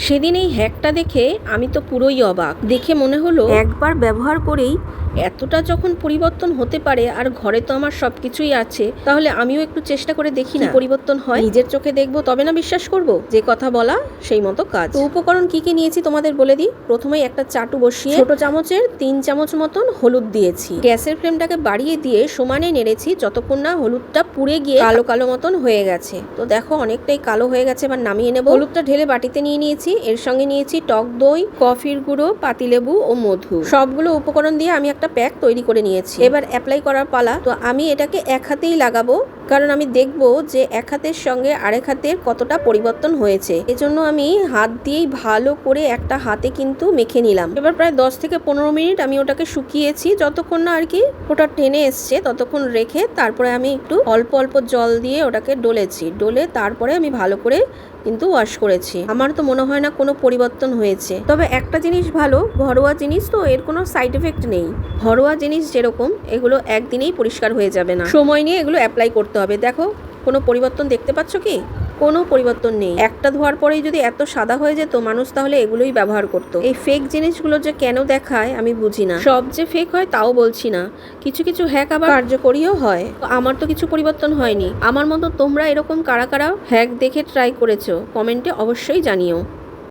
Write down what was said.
সেদিন এই হ্যাকটা দেখে আমি তো পুরোই অবাক। দেখে মনে হলো একবার ব্যবহার করেই এতটা যখন পরিবর্তন হতে পারে, আর ঘরে তো আমার সবকিছুই আছে, তাহলে আমিও একটু চেষ্টা করে দেখি না পরিবর্তন হয়। নিজের চোখে দেখবো, তবে না বিশ্বাস করব। যে কথা বলা সেই মতো কাজ। তো উপকরণ কি কি নিয়েছি তোমাদের বলে দিই। প্রথমেই একটা চাটু বসিয়ে ছোট চামচের 3 চামচ মতন হলুদ দিয়েছি। গ্যাসের ফ্লেমটাকে বাড়িয়ে দিয়ে সমানে নেড়েছি যতক্ষণ না হলুদটা পুড়ে গিয়ে কালো কালো মতন হয়ে গেছে। তো দেখো অনেকটাই কালো হয়ে গেছে, এবার নামিয়ে নেব। হলুদটা ঢেলে বাটিতে নিয়ে নিয়েছি। এর সঙ্গে নিয়েছি টক দই, কফির গুঁড়ো, পাতিলেবু ও মধু। সবগুলো উপকরণ দিয়ে আমি একটা প্যাক তৈরি করে নিয়েছি। এবার অ্যাপ্লাই করার পালা। তো আমি এটাকে এক হাতেই লাগাবো, কারণ আমি দেখব যে এক হাতের সঙ্গে আরেক হাতের কতটা পরিবর্তন হয়েছে। এজন্য আমি হাত দিয়েই ভালো করে একটা হাতে কিন্তু মেখে নিলাম। এবার প্রায় 10 থেকে 15 মিনিট আমি ওটাকে শুকিয়েছি, যতক্ষণ না আর কি ওটা টেনে এসছে ততক্ষণ রেখে তারপরে আমি একটু অল্প অল্প জল দিয়ে ওটাকে ডলেছি। ডলে তারপরে আমি ভালো করে কিন্তু ওয়াশ করেছি। আমার তো মনে হয় না কোনো পরিবর্তন হয়েছে। তবে একটা জিনিস ভালো, ঘরোয়া জিনিস তো এর কোনো সাইড এফেক্ট নেই। ঘরোয়া জিনিস যেরকম, এগুলো একদিনেই পরিষ্কার হয়ে যাবে না, সময় নিয়ে এগুলো অ্যাপ্লাই করতে হবে। দেখো কোনো পরিবর্তন দেখতে পাচ্ছ কি? কোনো পরিবর্তন নেই। একটা ধোয়ার পরেই যদি এত সাদা হয়ে যেত, মানুষ তাহলে এগুলোই ব্যবহার করতো। এই ফেক জিনিসগুলো যে কেন দেখায় আমি বুঝি না। সব যে ফেক হয় তাও বলছি না, কিছু কিছু হ্যাক আবার কার্যকরীও হয়। আমার তো কিছু পরিবর্তন হয়নি। আমার মতো তোমরা এরকম কারা কারা হ্যাক দেখে ট্রাই করেছো, কমেন্টে অবশ্যই জানিও।